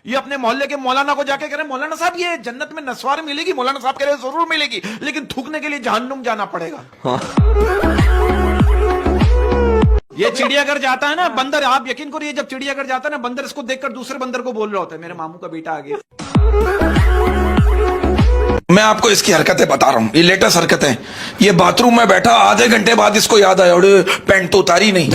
ये अपने मोहल्ले के मौलाना को जाके कह रहे मौलाना साहब ये जन्नत में नस्वार मिलेगी। मौलाना साहब कह रहे जरूर मिलेगी, लेकिन थूकने के लिए जहन्नुम जाना पड़ेगा। ये चिड़ियाघर जाता है ना बंदर, आप यकीन करिए जब चिड़ियाघर जाता है ना बंदर, इसको देखकर दूसरे बंदर को बोल रहा होता है मेरे मामू का बेटा आ गया। मैं आपको इसकी हरकतें बता रहा हूँ, ये लेटेस्ट हरकतें। ये बाथरूम में बैठा, आधे घंटे बाद इसको याद आया और पैंट तो उतारी नहीं।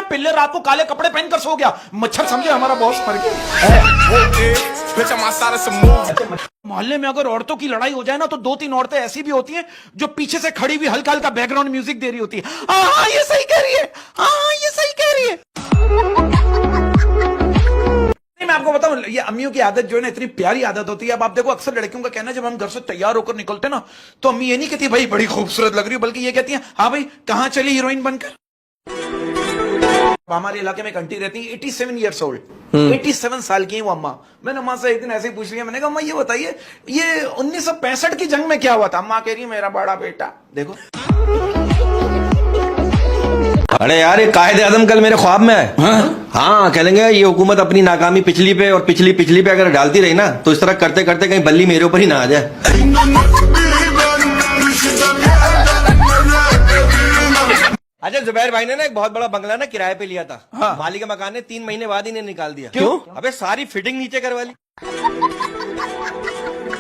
पिल्ले रात को काले कपड़े पहनकर सो गया, मच्छर समझे हमारा बॉस मर गया। मोहल्ले में अगर औरतों की लड़ाई हो जाए ना तो 2-3 औरतें ऐसी भी होती हैं जो पीछे से खड़ी हुई हल्का हल्का बैकग्राउंड म्यूजिक दे रही होती है। हाँ ये सही कह रही है, हाँ ये सही कह रही है। मैं आपको बताऊं, ये अम्मियों की आदत जो है ना इतनी प्यारी आदत होती है। अब आप देखो अक्सर लड़कियों का कहना है जब हम घर से तैयार होकर निकलते ना तो अम्मी ये नहीं कहती भाई बड़ी खूबसूरत लग रही हो, बल्कि ये कहती हैं हाँ भाई कहां चली हीरोइन बनकर। हमारे इलाके में एक आंटी रहती है 87 ईयर्स ओल्ड, 87 साल की है वो अम्मा। मैंने अम्मा से एक दिन ऐसे ही पूछ लिया, मैंने कहा अम्मा ये बताइए ये 1965 की जंग में क्या हुआ था। अम्मा कह रही मेरा बड़ा बेटा देखो। अरे यार ये कायदे आजम कल मेरे ख्वाब में है। हाँ कहेंगे ये हुकूमत अपनी नाकामी पिछली पे और पिछली पिछली पे अगर डालती रही ना तो इस तरह करते करते कहीं बल्ली मेरे ऊपर ही ना आ जाए। अच्छा जुबैर भाई ने ना एक बहुत बड़ा बंगला ना किराए पे लिया था। हाँ। मालिक मकान ने 3 महीने बाद इन्हें निकाल दिया। क्यों? अबे सारी फिटिंग नीचे करवा ली।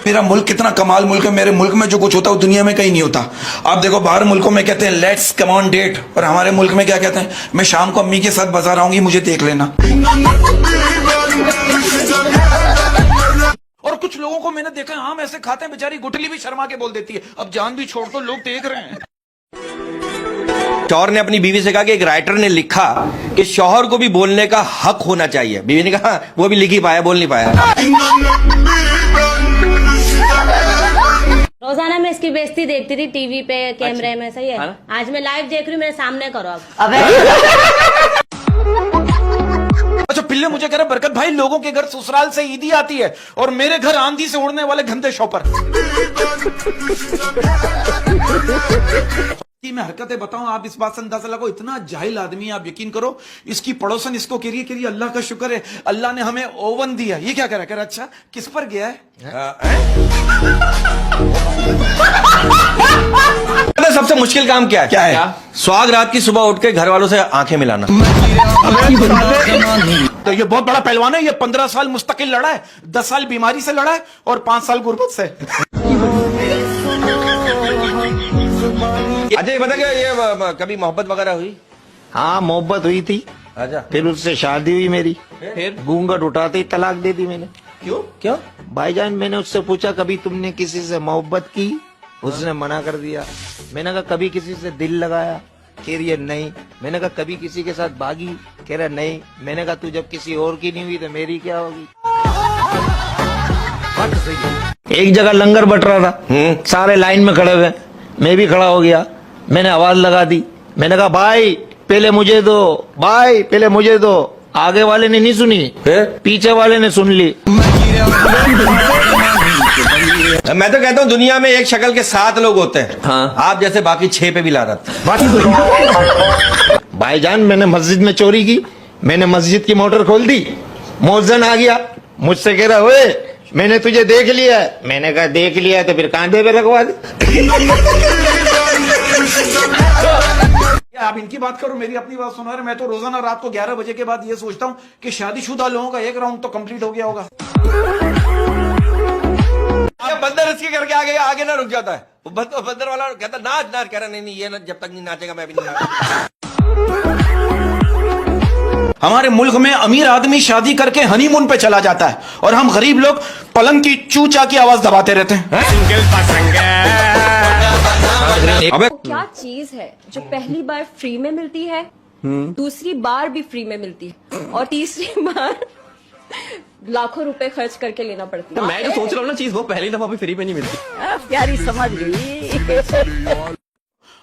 मेरा मुल्क कितना कमाल मुल्क है, मेरे मुल्क में जो कुछ होता है वो दुनिया में कहीं नहीं होता। आप देखो बाहर मुल्कों में कहते हैं लेट्स कम ऑन डेट, और हमारे मुल्क में क्या कहते हैं मैं शाम को अम्मी के साथ बाजार आऊंगी मुझे देख लेना। और कुछ लोगों को मैंने देखा आम ऐसे खाते हैं बेचारी गुठली भी शर्मा के बोल देती है अब जान भी छोड़ दो लोग देख रहे हैं। शौहर ने अपनी बीवी से कहा कि एक राइटर ने लिखा कि शौहर को भी बोलने का हक होना चाहिए। बीवी ने कहा वो भी लिख ही पाया बोल नहीं पाया। रोजाना मैं इसकी बेइज्जती देखती थी टीवी पे कैमरे में, सही है। आज मैं लाइव देख रही हूँ, मेरे सामने करो अब। अच्छा पिल्ले मुझे कह रहे बरकत भाई लोगों के घर ससुराल से ईदी आती है और मेरे घर आंधी से उड़ने वाले गंदे शॉपर। मैं हरकतें बताऊं आप इस बात से अंदाजा लगाओ, इतना जाहिल आदमी है आप यकीन करो। इसकी पड़ोसन इसको कह रही है अल्लाह का शुक्र है अल्लाह ने हमें ओवन दिया। ये क्या कह रहा है? अच्छा किस पर गया है? सबसे मुश्किल काम क्या है? क्या है? सुहाग रात की सुबह उठ के घर वालों से आंखें मिलाना। तो ये बहुत बड़ा पहलवान है, ये 15 साल मुस्तकिल लड़ा है, 10 साल बीमारी से लड़ा है और 5 साल गुर्बत से। अच्छा ये बता ये कभी मोहब्बत वगैरह हुई? हाँ मोहब्बत हुई थी। अच्छा फिर उससे शादी हुई मेरी, फिर घूंघट उठाते ही तलाक दे दी मैंने। क्यों? क्यों? भाईजान मैंने उससे पूछा कभी तुमने किसी से मोहब्बत की? उसने मना कर दिया। मैंने कहा कभी किसी से दिल लगाया? कह रही है नहीं। मैंने कहा कभी किसी के साथ भागी? कह रहा नहीं। मैंने कहा तू जब किसी और की नहीं हुई तो मेरी क्या होगी? एक जगह लंगर बट रहा था, सारे लाइन में खड़े हुए, मैं भी खड़ा हो गया। मैंने आवाज लगा दी, मैंने कहा भाई पहले मुझे दो, भाई पहले मुझे दो। आगे वाले ने नहीं सुनी, पीछे वाले ने सुन ली। मैं तो कहता हूँ दुनिया में एक शक्ल के 7 लोग होते हैं। हाँ। आप जैसे बाकी 6 पे भी ला रहा था। भाईजान मैंने मस्जिद में चोरी की, मैंने मस्जिद की मोटर खोल दी, मुअज्जिन आ गया, मुझसे कह रहा ओए मैंने तुझे देख लिया है। मैंने कहा देख लिया है तो फिर कांधे पे रखवा दे। आप इनकी बात करो मेरी अपनी बात सुना रहे। मैं तो रोजाना रात को 11 बजे के बाद ये सोचता हूँ कि शादीशुदा लोगों का एक राउंड तो कंप्लीट हो गया होगा। बंदर इसके करके आगे ना रुक जाता है। बंदर वाला कहता नाच नाच, कह रहा नहीं ये ना जब तक नहीं नाचेगा मैं भी नहीं नाचूंगा। हमारे मुल्क में अमीर आदमी शादी करके हनीमून पे चला जाता है और हम गरीब लोग पलंग की चूचा की आवाज दबाते रहते हैं। अबे क्या चीज है जो पहली बार फ्री में मिलती है, दूसरी बार भी फ्री में मिलती है और तीसरी बार लाखों रुपए खर्च करके लेना पड़ती है? तो मैं जो सोच रहा हूँ ना चीज वो पहली दफा भी फ्री में नहीं मिलती। प्यारी समझ गई।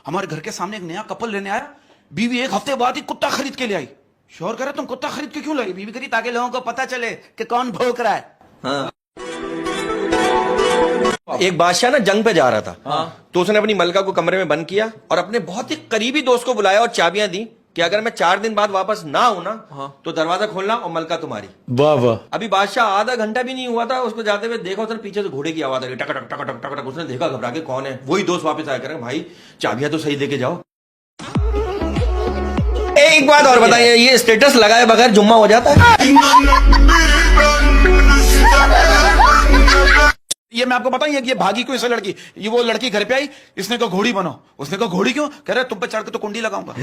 हमारे घर के सामने एक नया कपल रहने आया, बीवी 1 हफ्ते बाद ही कुत्ता खरीद के ले आई। शोर करे तुम कुत्ता खरीद के क्यों लाई? बीवी करी ताकि लोगों को पता चले कि कौन भौंक रहा है। हाँ। एक बादशाह ना जंग पे जा रहा था। हाँ। तो उसने अपनी मलका को कमरे में बंद किया और अपने बहुत ही करीबी दोस्त को बुलाया और चाबियां दी कि अगर मैं 4 दिन बाद वापस ना हूं ना तो दरवाजा खोलना और मलका तुम्हारी। वाह वाह। अभी बादशाह आधा घंटा भी नहीं हुआ था, उसको जाते हुए देखा, उसने पीछे से घोड़े की आवाज आ रही, टक टक टक टक टक टक। उसने देखा, घबरा के, कौन है? वही दोस्त वापस आया करें, भाई चाबियां तो सही देके जाओ। एक बात और बताइए, ये स्टेटस लगाए बगैर जुम्मा हो जाता है? ये मैं आपको बताऊं, ये भागी क्यों? इसे लड़की, ये वो लड़की घर पे आई, इसने कहा घोड़ी बनो। उसने कहा घोड़ी क्यों? कह रहे तुम पे चढ़ के तो कुंडी लगाऊंगा।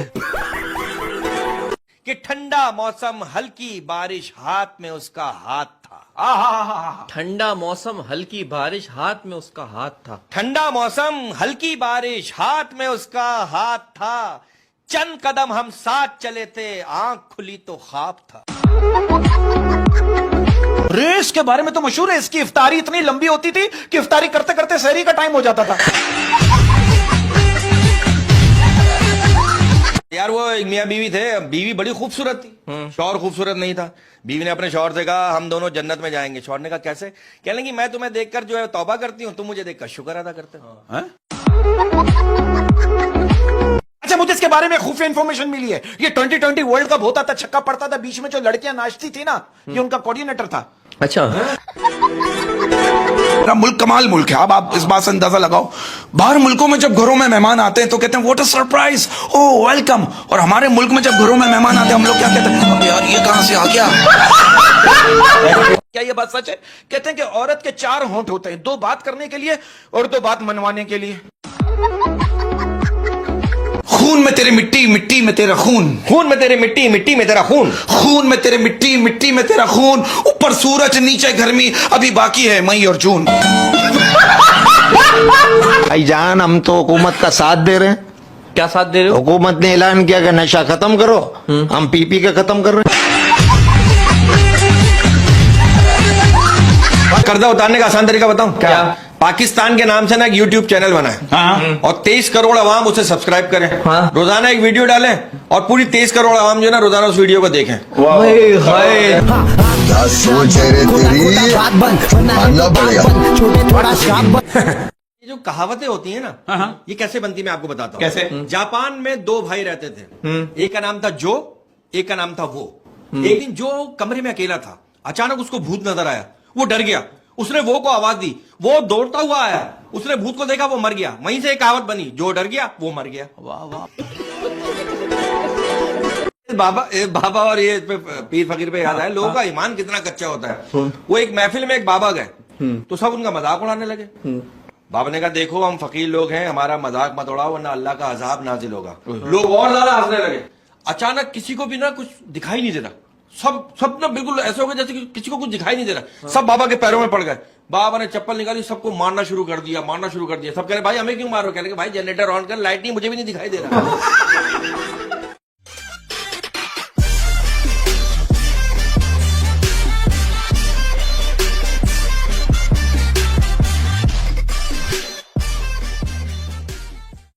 कि ठंडा मौसम, हल्की बारिश, हाथ में उसका हाथ था। ठंडा मौसम, हल्की बारिश, हाथ में उसका हाथ था। ठंडा मौसम, हल्की बारिश, हाथ में उसका हाथ था। चंद कदम हम साथ चले थे, आंख खुली तो ख्वाब था। रेस के बारे में तो मशहूर है, इसकी इफ्तारी इतनी लंबी होती थी कि इफ्तारी करते करते सहरी का टाइम हो जाता था। यार वो एक मियां बीवी थे, बीवी बड़ी खूबसूरत थी, शौहर खूबसूरत नहीं था। बीवी ने अपने शौहर से कहा हम दोनों जन्नत में जाएंगे। शौहर ने कहा कैसे? कह लेंगी मैं तुम्हें देखकर जो है तौबा करती हूँ, तुम मुझे देखकर शुक्र अदा करते हो। अच्छा, मुझे इसके बारे में खुफिया इंफॉर्मेशन मिली है। ये 2020 वर्ल्ड कप होता था, छक्का पड़ता था, बीच में जो लड़कियां नाचती थी ना, ये उनका कोऑर्डिनेटर था। अच्छा। मेरा मुल्क कमाल मुल्क है। अब आप इस बात से अंदाजा लगाओ, बाहर मुल्कों में जब घरों में मेहमान आते हैं तो कहते हैं what a surprise, oh welcome. और हमारे मुल्क में जब घरों में मेहमान आते हैं, हम लोग क्या कहते हैं? अब यार ये कहां से आ गया? क्या ये बात सच है? कहते हैं कि औरत के 4 होंठ होते हैं, 2 बात करने के लिए और 2 बात मनवाने के लिए। खून में तेरी मिट्टी, मिट्टी में तेरा खून। खून में तेरी मिट्टी, मिट्टी में तेरा खून। खून में तेरे मिट्टी, मिट्टी में तेरा खून। ऊपर सूरज, नीचे गर्मी, अभी बाकी है मई और जून। भाईजान हम तो हुकूमत का साथ दे रहे हैं। क्या साथ दे रहे हो? हुकूमत ने ऐलान किया कि नशा खत्म करो, हम पी के खत्म कर रहे हैं। कर्जा उतारने का आसान तरीका बताऊं? क्या? पाकिस्तान के नाम से ना एक यूट्यूब चैनल बनाए और 23 करोड़ आवाम उसे सब्सक्राइब करें। हाँ। रोजाना एक वीडियो डालें और पूरी 23 करोड़ आवाम जो है ना रोजाना उस वीडियो को देखें। क्या सोच है रे तेरी, मानना पड़ेगा। ये जो कहावतें होती है ना, ये कैसे बनती है मैं आपको बताता हूँ। कैसे? जापान में 2 भाई रहते थे, एक का नाम था जो, एक का नाम था वो। एक दिन जो कमरे में अकेला था, अचानक उसको भूत नजर आया, वो डर गया, उसने वो को आवाज दी, वो दौड़ता हुआ आया, उसने भूत को देखा, वो मर गया। वहीं से एक कहावत बनी, जो डर गया वो मर गया। वाह वाह। बाबा और ये पीर फकीर पे याद आया, लोगों का ईमान कितना कच्चा होता है। वो एक महफिल में एक बाबा गए तो सब उनका मजाक उड़ाने लगे। बाबा ने कहा देखो हम फकीर लोग हैं, हमारा मजाक मत उड़ाओ वरना अल्लाह का अजाब नाजिल होगा। लोग और ज्यादा हंसने लगे। अचानक किसी को भी ना कुछ दिखाई नहीं दे रहा, सब ना बिल्कुल ऐसे हो गए जैसे कि किसी को कुछ दिखाई नहीं दे रहा। सब बाबा के पैरों में पड़ गए। बाबा ने चप्पल निकाली, सबको मारना शुरू कर दिया। सब कह रहे भाई हमें क्यों मारो? कह रहे भाई जनरेटर ऑन कर, लाइट नहीं, मुझे भी नहीं दिखाई दे रहा।